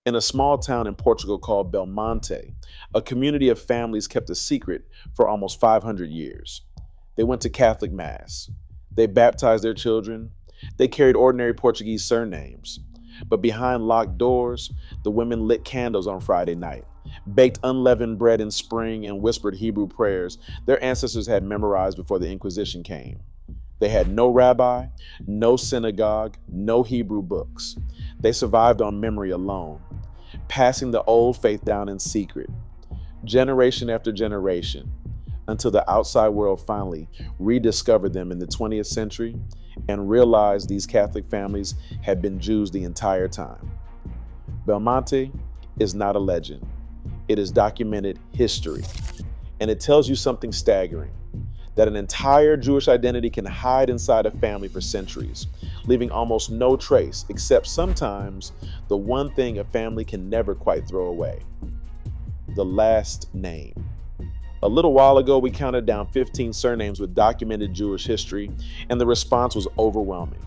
in a small town in Portugal called Belmonte, a community of families kept a secret for almost 500 years. They went to Catholic Mass. They baptized their children. They carried ordinary Portuguese surnames. But behind locked doors, the women lit candles on Friday night, baked unleavened bread in spring, and whispered Hebrew prayers their ancestors had memorized before the Inquisition came. They had no rabbi, no synagogue, no Hebrew books. They survived on memory alone, passing the old faith down in secret, generation after generation, until the outside world finally rediscovered them in the 20th century and realized these Catholic families had been Jews the entire time. Belmonte is not a legend. It is documented history, and it tells you something staggering, that an entire Jewish identity can hide inside a family for centuries, leaving almost no trace, except sometimes the one thing a family can never quite throw away: the last name. A little while ago, we counted down 15 surnames with documented Jewish history, and the response was overwhelming.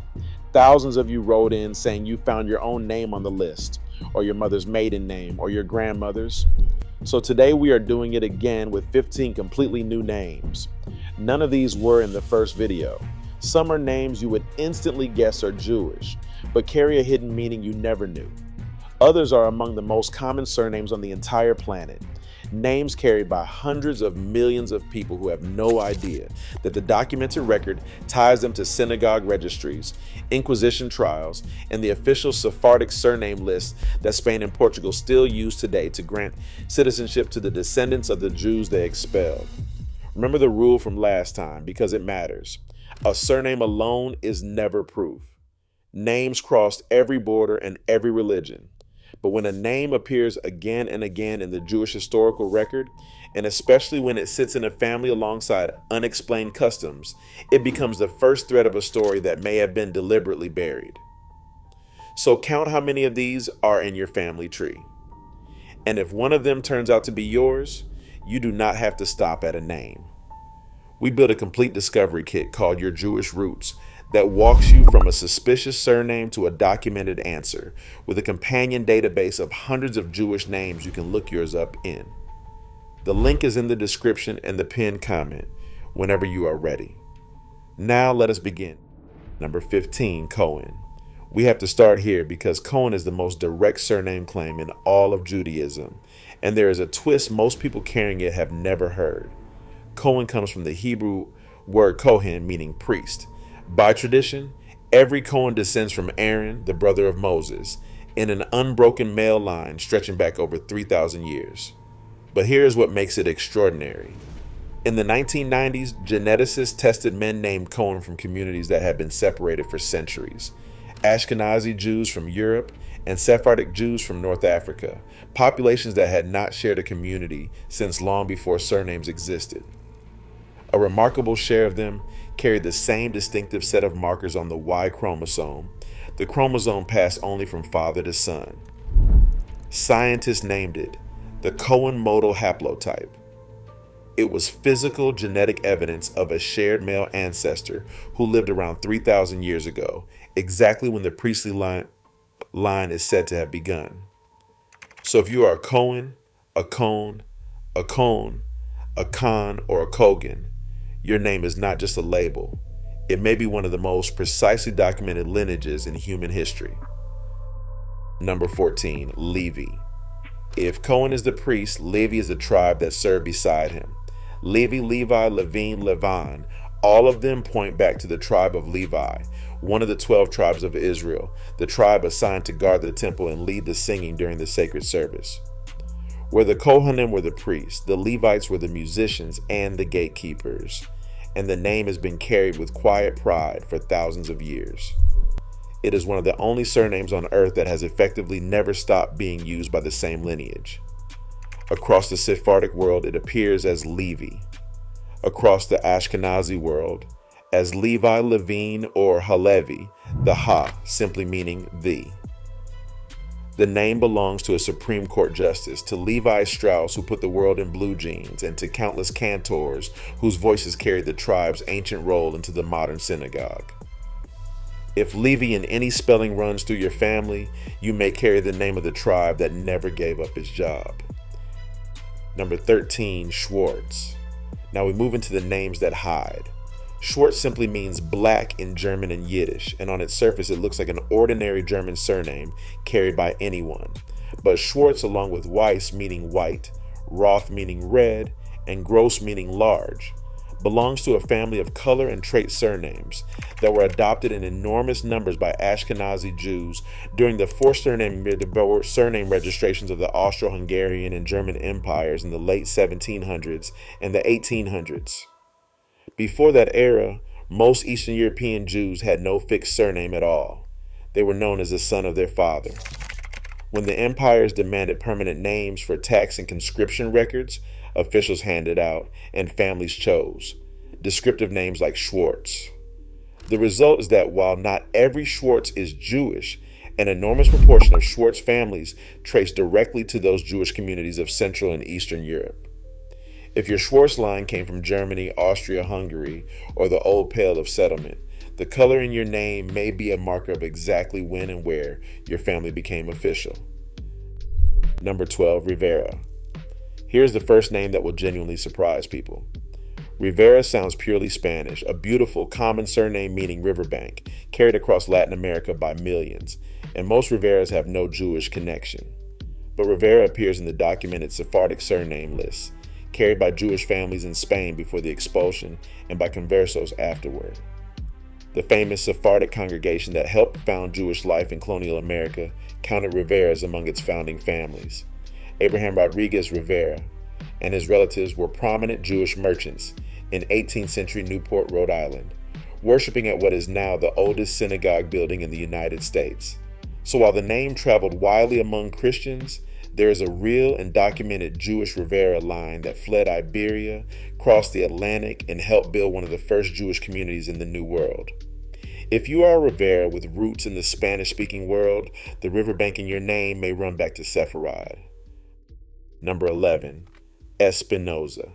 Thousands of you wrote in saying you found your own name on the list, or your mother's maiden name, or your grandmother's. So today we are doing it again with 15 completely new names. None of these were in the first video. Some are names you would instantly guess are Jewish, but carry a hidden meaning you never knew. Others are among the most common surnames on the entire planet. Names carried by hundreds of millions of people who have no idea that the documented record ties them to synagogue registries, Inquisition trials, and the official Sephardic surname list that Spain and Portugal still use today to grant citizenship to the descendants of the Jews they expelled. Remember the rule from last time, because it matters. A surname alone is never proof. Names crossed every border and every religion. But when a name appears again and again in the Jewish historical record, and especially when it sits in a family alongside unexplained customs, it becomes the first thread of a story that may have been deliberately buried. So count how many of these are in your family tree. And if one of them turns out to be yours, you do not have to stop at a name. We built a complete discovery kit called Your Jewish Roots that walks you from a suspicious surname to a documented answer, with a companion database of hundreds of Jewish names you can look yours up in. The link is in the description and the pinned comment whenever you are ready. Now let us begin. Number 15, Cohen. We have to start here because Cohen is the most direct surname claim in all of Judaism, and there is a twist most people carrying it have never heard. Cohen comes from the Hebrew word Cohen, meaning priest. By tradition, every Cohen descends from Aaron, the brother of Moses, in an unbroken male line stretching back over 3,000 years. But here's what makes it extraordinary. In the 1990s, geneticists tested men named Cohen from communities that had been separated for centuries. Ashkenazi Jews from Europe and Sephardic Jews from North Africa, populations that had not shared a community since long before surnames existed. A remarkable share of them carried the same distinctive set of markers on the Y chromosome, the chromosome passed only from father to son. Scientists named it the Cohen modal haplotype. It was physical genetic evidence of a shared male ancestor who lived around 3,000 years ago, exactly when the priestly line is said to have begun. So if you are a Cohen, a Cohn, a Cohn, a Khan, or a Kogan, your name is not just a label. It may be one of the most precisely documented lineages in human history. Number 14, Levi. If Cohen is the priest, Levi is the tribe that served beside him. Levi, Levi, Levine, Levan, all of them point back to the tribe of Levi, one of the 12 tribes of Israel, the tribe assigned to guard the temple and lead the singing during the sacred service. Where the Kohanim were the priests, the Levites were the musicians and the gatekeepers, and the name has been carried with quiet pride for thousands of years. It is one of the only surnames on earth that has effectively never stopped being used by the same lineage. Across the Sephardic world, it appears as Levi. Across the Ashkenazi world, as Levi, Levine, or Halevi, the Ha simply meaning the. The name belongs to a Supreme Court justice, to Levi Strauss, who put the world in blue jeans, and to countless cantors whose voices carried the tribe's ancient role into the modern synagogue. If Levi in any spelling runs through your family, you may carry the name of the tribe that never gave up its job. Number 13, Schwartz. Now we move into the names that hide. Schwartz simply means black in German and Yiddish, and on its surface it looks like an ordinary German surname carried by anyone. But Schwartz, along with Weiss meaning white, Roth meaning red, and Gross meaning large, belongs to a family of color and trait surnames that were adopted in enormous numbers by Ashkenazi Jews during the forced surname registrations of the Austro-Hungarian and German empires in the late 1700s and the 1800s. Before that era, most Eastern European Jews had no fixed surname at all. They were known as the son of their father. When the empires demanded permanent names for tax and conscription records, officials handed out and families chose descriptive names like Schwartz. The result is that while not every Schwartz is Jewish, an enormous proportion of Schwartz families trace directly to those Jewish communities of Central and Eastern Europe. If your Schwartz line came from Germany, Austria, Hungary, or the Old Pale of settlement, the color in your name may be a marker of exactly when and where your family became official. Number 12, Rivera. Here's the first name that will genuinely surprise people. Rivera sounds purely Spanish, a beautiful, common surname meaning riverbank, carried across Latin America by millions, and most Riveras have no Jewish connection. But Rivera appears in the documented Sephardic surname lists, carried by Jewish families in Spain before the expulsion and by conversos afterward. The famous Sephardic congregation that helped found Jewish life in colonial America counted Riveras among its founding families. Abraham Rodriguez Rivera and his relatives were prominent Jewish merchants in 18th century Newport, Rhode Island, worshiping at what is now the oldest synagogue building in the United States. So while the name traveled widely among Christians, there is a real and documented Jewish Rivera line that fled Iberia, crossed the Atlantic, and helped build one of the first Jewish communities in the New World. If you are a Rivera with roots in the Spanish-speaking world, the riverbank in your name may run back to Sepharad. Number 11, Espinosa.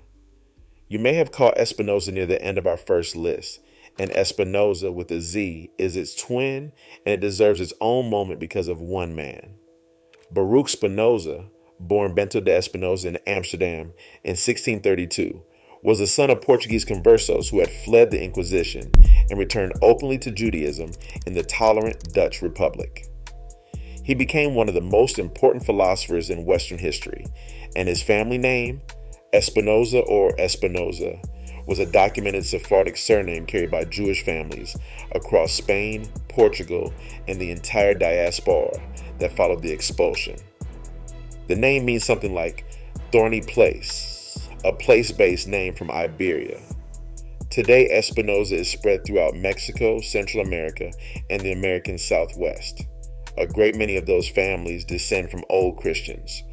You may have caught Espinosa near the end of our first list, and Espinosa with a Z is its twin, and it deserves its own moment because of one man. Baruch Spinoza, born Bento de Espinosa in Amsterdam in 1632, was the son of Portuguese conversos who had fled the Inquisition and returned openly to Judaism in the tolerant Dutch Republic. He became one of the most important philosophers in Western history, and his family name, Espinosa or Espinosa, was a documented Sephardic surname carried by Jewish families across Spain, Portugal, and the entire diaspora that followed the expulsion. The name means something like thorny place, a place-based name from Iberia. Today, Espinosa is spread throughout Mexico, Central America, and the American Southwest. A great many of those families descend from old Christians,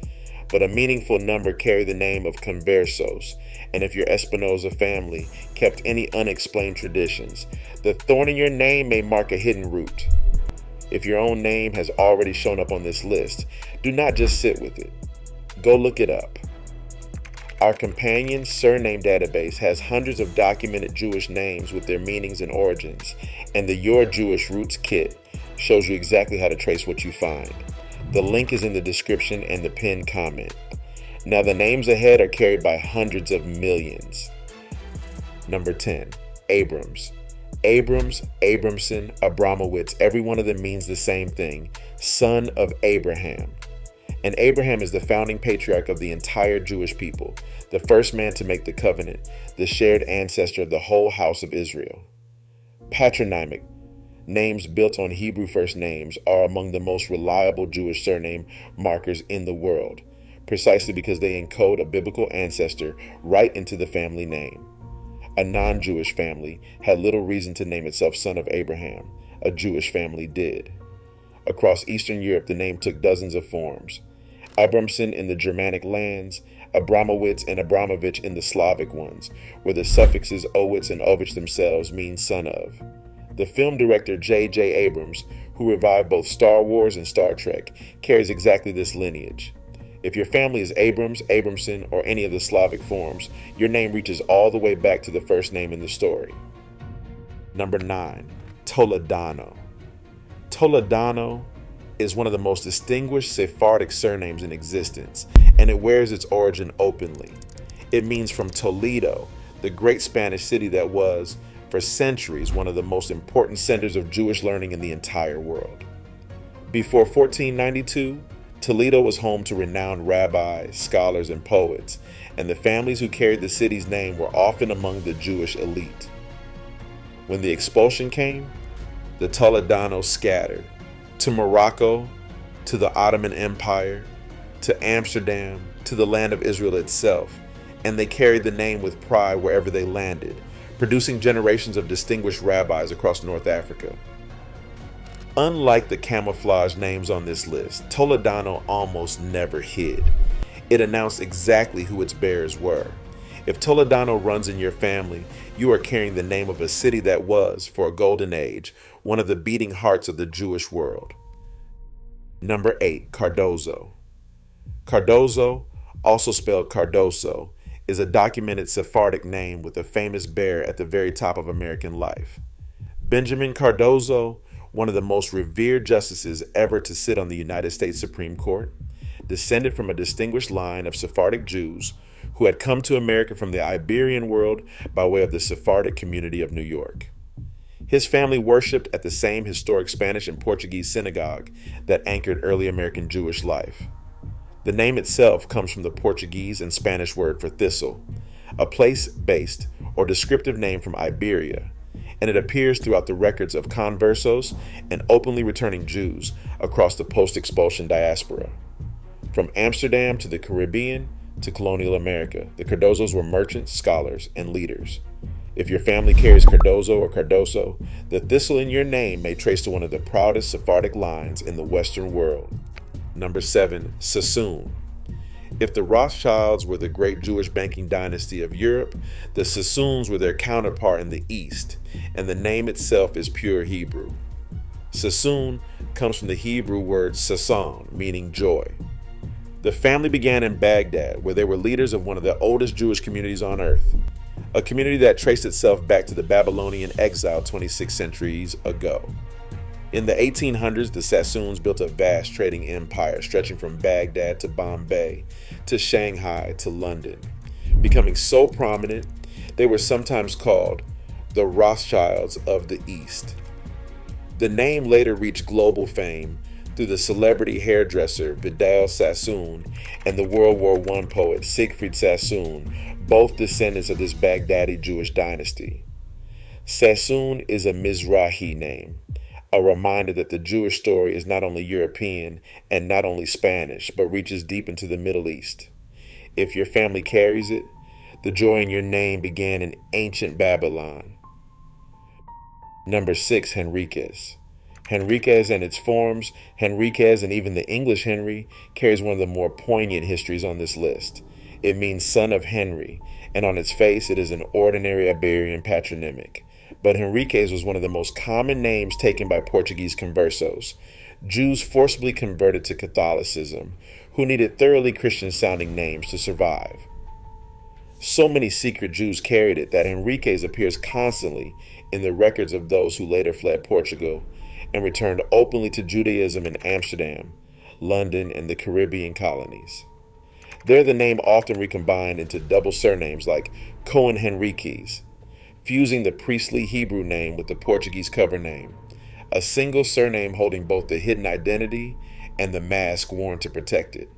but a meaningful number carry the name of conversos, and if your Espinosa family kept any unexplained traditions, the thorn in your name may mark a hidden root. If your own name has already shown up on this list, do not just sit with it. Go look it up. Our companion surname database has hundreds of documented Jewish names with their meanings and origins, and the Your Jewish Roots kit shows you exactly how to trace what you find. The link is in the description and the pinned comment. Now the names ahead are carried by hundreds of millions. Number 10, Abrams. Abrams, Abramson, Abramowitz, every one of them means the same thing, son of Abraham. And Abraham is the founding patriarch of the entire Jewish people, the first man to make the covenant, the shared ancestor of the whole house of Israel. Patronymic, names built on Hebrew first names, are among the most reliable Jewish surname markers in the world, precisely because they encode a biblical ancestor right into the family name. A non-Jewish family had little reason to name itself son of Abraham. A Jewish family did. Across Eastern Europe, the name took dozens of forms. Abramson in the Germanic lands, Abramowitz and Abramovich in the Slavic ones, where the suffixes Owitz and Ovich themselves mean son of. The film director J.J. Abrams, who revived both Star Wars and Star Trek, carries exactly this lineage. If your family is Abrams, Abramson, or any of the Slavic forms, your name reaches all the way back to the first name in the story. Number 9, Toledano. Toledano is one of the most distinguished Sephardic surnames in existence, and it wears its origin openly. It means from Toledo, the great Spanish city that was, for centuries, one of the most important centers of Jewish learning in the entire world. Before 1492, Toledo was home to renowned rabbis, scholars, and poets, and the families who carried the city's name were often among the Jewish elite. When the expulsion came, the Toledanos scattered to Morocco, to the Ottoman Empire, to Amsterdam, to the land of Israel itself, and they carried the name with pride wherever they landed, producing generations of distinguished rabbis across North Africa. Unlike the camouflage names on this list, Toledano almost never hid. It announced exactly who its bearers were. If Toledano runs in your family, you are carrying the name of a city that was, for a golden age, one of the beating hearts of the Jewish world. Number 8, Cardozo. Cardozo, also spelled Cardoso, is a documented Sephardic name with a famous bear at the very top of American life. Benjamin Cardozo, one of the most revered justices ever to sit on the United States Supreme Court, descended from a distinguished line of Sephardic Jews who had come to America from the Iberian world by way of the Sephardic community of New York. His family worshipped at the same historic Spanish and Portuguese synagogue that anchored early American Jewish life. The name itself comes from the Portuguese and Spanish word for thistle, a place-based or descriptive name from Iberia, and it appears throughout the records of conversos and openly returning Jews across the post-expulsion diaspora. From Amsterdam to the Caribbean to colonial America, the Cardozos were merchants, scholars, and leaders. If your family carries Cardozo or Cardoso, the thistle in your name may trace to one of the proudest Sephardic lines in the Western world. Number 7, Sassoon. If the Rothschilds were the great Jewish banking dynasty of Europe, the Sassoons were their counterpart in the East, and the name itself is pure Hebrew. Sassoon comes from the Hebrew word Sasson, meaning joy. The family began in Baghdad, where they were leaders of one of the oldest Jewish communities on earth, a community that traced itself back to the Babylonian exile 26 centuries ago. In the 1800s, the Sassoons built a vast trading empire stretching from Baghdad to Bombay, to Shanghai to London. Becoming so prominent, they were sometimes called the Rothschilds of the East. The name later reached global fame through the celebrity hairdresser Vidal Sassoon and the World War I poet Siegfried Sassoon, both descendants of this Baghdadi Jewish dynasty. Sassoon is a Mizrahi name, a reminder that the Jewish story is not only European and not only Spanish, but reaches deep into the Middle East. If your family carries it, the joy in your name began in ancient Babylon. Number 6, Henriquez. Henriquez and its forms, Henriquez and even the English Henry, carries one of the more poignant histories on this list. It means son of Henry, and on its face it is an ordinary Iberian patronymic. But Henriquez was one of the most common names taken by Portuguese conversos, Jews forcibly converted to Catholicism, who needed thoroughly Christian-sounding names to survive. So many secret Jews carried it that Henriquez appears constantly in the records of those who later fled Portugal and returned openly to Judaism in Amsterdam, London, and the Caribbean colonies. There the name often recombined into double surnames like Cohen Henriquez, fusing the priestly Hebrew name with the Portuguese cover name, a single surname holding both the hidden identity and the mask worn to protect it.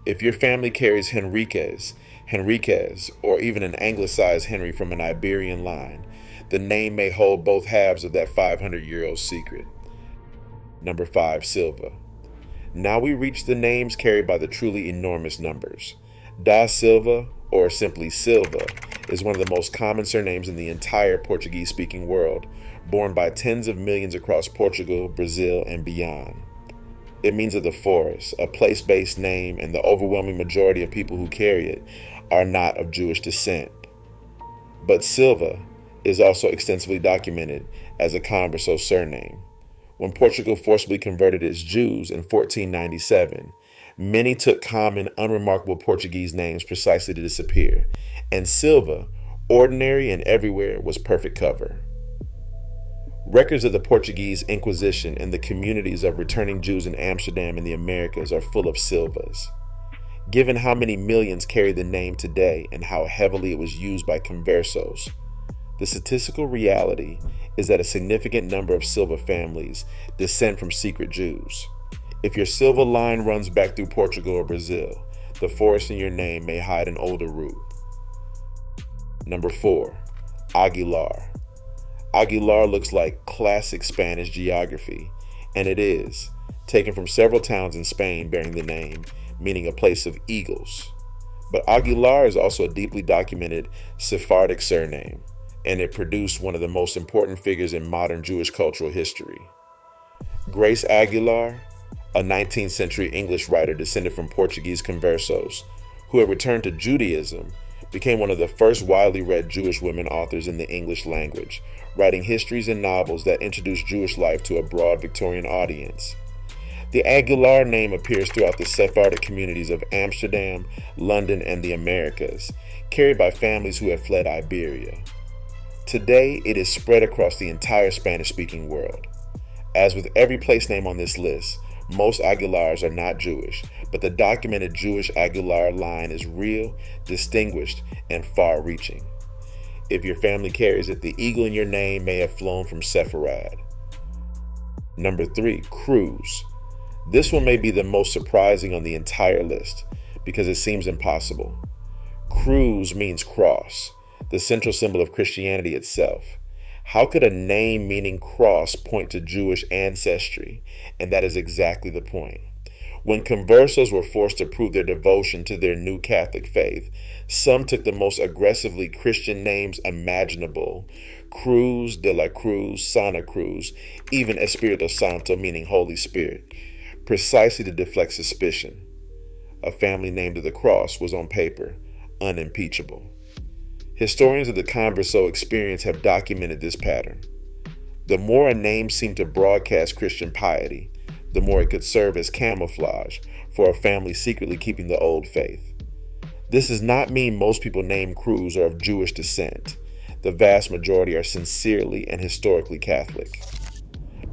If your family carries Henriquez, or even an anglicized Henry from an Iberian line, the name may hold both halves of that 500-year-old secret. Number 5, Silva. Now we reach the names carried by the truly enormous numbers. Da Silva, or simply Silva, is one of the most common surnames in the entire Portuguese-speaking world, borne by tens of millions across Portugal, Brazil, and beyond. It means of the forest, a place-based name, and the overwhelming majority of people who carry it are not of Jewish descent. But Silva is also extensively documented as a converso surname. When Portugal forcibly converted its Jews in 1497, many took common, unremarkable Portuguese names precisely to disappear, and Silva, ordinary and everywhere, was perfect cover. Records of the Portuguese Inquisition and the communities of returning Jews in Amsterdam and the Americas are full of Silvas. Given how many millions carry the name today and how heavily it was used by conversos, the statistical reality is that a significant number of Silva families descend from secret Jews. If your Silva line runs back through Portugal or Brazil, the forest in your name may hide an older root. Number 4, Aguilar. Aguilar looks like classic Spanish geography, and it is, taken from several towns in Spain bearing the name, meaning a place of eagles. But Aguilar is also a deeply documented Sephardic surname, and it produced one of the most important figures in modern Jewish cultural history. Grace Aguilar, a 19th century English writer descended from Portuguese conversos, who had returned to Judaism, became one of the first widely read Jewish women authors in the English language, writing histories and novels that introduced Jewish life to a broad Victorian audience. The Aguilar name appears throughout the Sephardic communities of Amsterdam, London, and the Americas, carried by families who had fled Iberia. Today, it is spread across the entire Spanish-speaking world. As with every place name on this list, most Aguilars are not Jewish, but the documented Jewish Aguilar line is real, distinguished, and far-reaching. If your family carries it, the eagle in your name may have flown from Sepharad. Number 3, Cruz. This one may be the most surprising on the entire list because it seems impossible. Cruz means cross, the central symbol of Christianity itself. How could a name meaning cross point to Jewish ancestry? And that is exactly the point. When conversos were forced to prove their devotion to their new Catholic faith, some took the most aggressively Christian names imaginable: Cruz, de la Cruz, Santa Cruz, even Espírito Santo, meaning Holy Spirit, precisely to deflect suspicion. A family named to the cross was on paper unimpeachable. Historians of the converso experience have documented this pattern. The more a name seemed to broadcast Christian piety, the more it could serve as camouflage for a family secretly keeping the old faith. This does not mean most people named Cruz are of Jewish descent. The vast majority are sincerely and historically Catholic.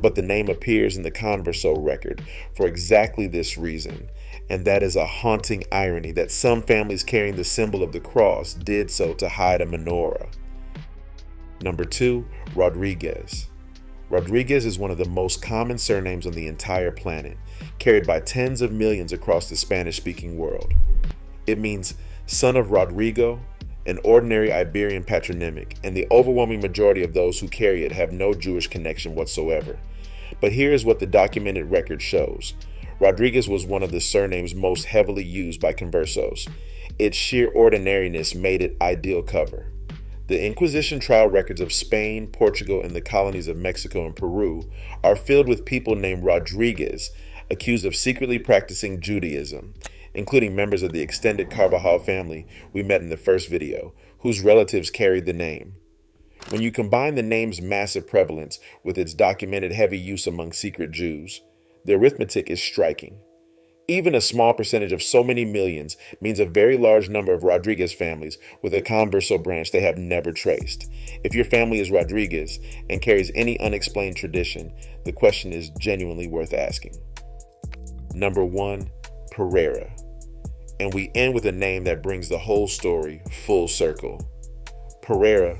But the name appears in the converso record for exactly this reason, and that is a haunting irony that some families carrying the symbol of the cross did so to hide a menorah. Number 2, Rodriguez. Rodriguez is one of the most common surnames on the entire planet, carried by tens of millions across the Spanish-speaking world. It means son of Rodrigo, an ordinary Iberian patronymic, and the overwhelming majority of those who carry it have no Jewish connection whatsoever. But here is what the documented record shows. Rodriguez was one of the surnames most heavily used by conversos. Its sheer ordinariness made it ideal cover. The Inquisition trial records of Spain, Portugal, and the colonies of Mexico and Peru are filled with people named Rodriguez accused of secretly practicing Judaism, including members of the extended Carvajal family we met in the first video, whose relatives carried the name. When you combine the name's massive prevalence with its documented heavy use among secret Jews, the arithmetic is striking. Even a small percentage of so many millions means a very large number of Rodriguez families with a converso branch they have never traced. If your family is Rodriguez and carries any unexplained tradition, the question is genuinely worth asking. Number 1, Pereira. And we end with a name that brings the whole story full circle. Pereira,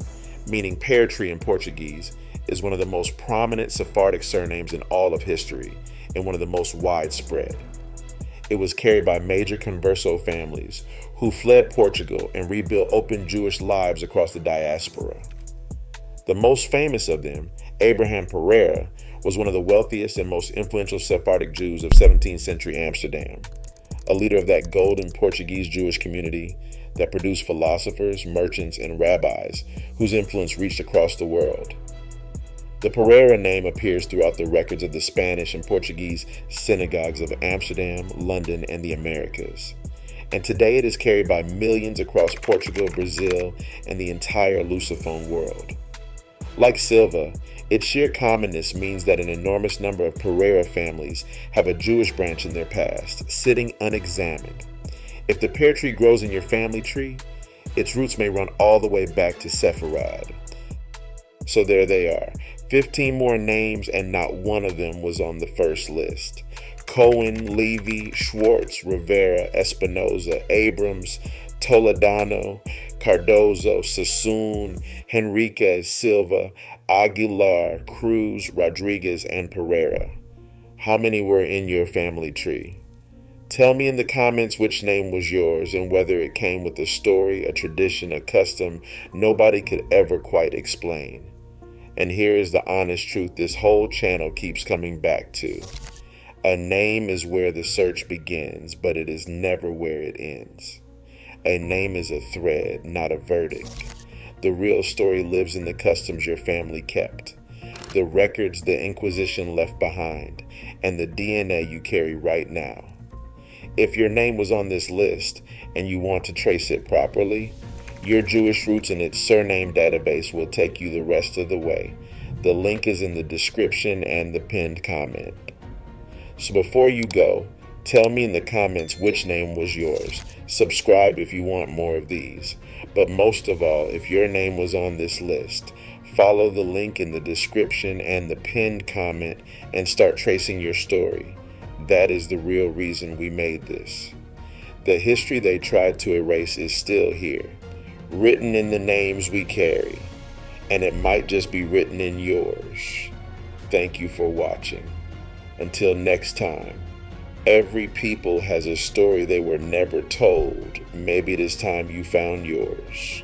meaning pear tree in Portuguese, is one of the most prominent Sephardic surnames in all of history and one of the most widespread. It was carried by major converso families who fled Portugal and rebuilt open Jewish lives across the diaspora. The most famous of them, Abraham Pereira, was one of the wealthiest and most influential Sephardic Jews of 17th century Amsterdam, a leader of that golden Portuguese Jewish community that produced philosophers, merchants, and rabbis whose influence reached across the world. The Pereira name appears throughout the records of the Spanish and Portuguese synagogues of Amsterdam, London, and the Americas. And today it is carried by millions across Portugal, Brazil, and the entire Lusophone world. Like Silva, its sheer commonness means that an enormous number of Pereira families have a Jewish branch in their past, sitting unexamined. If the pear tree grows in your family tree, its roots may run all the way back to Sepharad. So there they are, 15 more names, and not one of them was on the first list. Cohen, Levi, Schwartz, Rivera, Espinosa, Abrams, Toledano, Cardozo, Sassoon, Henriquez, Silva, Aguilar, Cruz, Rodriguez, and Pereira. How many were in your family tree? Tell me in the comments which name was yours and whether it came with a story, a tradition, a custom nobody could ever quite explain. And here is the honest truth this whole channel keeps coming back to. A name is where the search begins, but it is never where it ends. A name is a thread, not a verdict. The real story lives in the customs your family kept, the records the Inquisition left behind, and the DNA you carry right now. If your name was on this list and you want to trace it properly, your Jewish roots in its surname database will take you the rest of the way. The link is in the description and the pinned comment. So before you go, tell me in the comments which name was yours. Subscribe if you want more of these. But most of all, if your name was on this list, follow the link in the description and the pinned comment and start tracing your story. That is the real reason we made this. The history they tried to erase is still here, written in the names we carry, and it might just be written in yours. Thank you for watching. Until next time, every people has a story they were never told. Maybe it is time you found yours.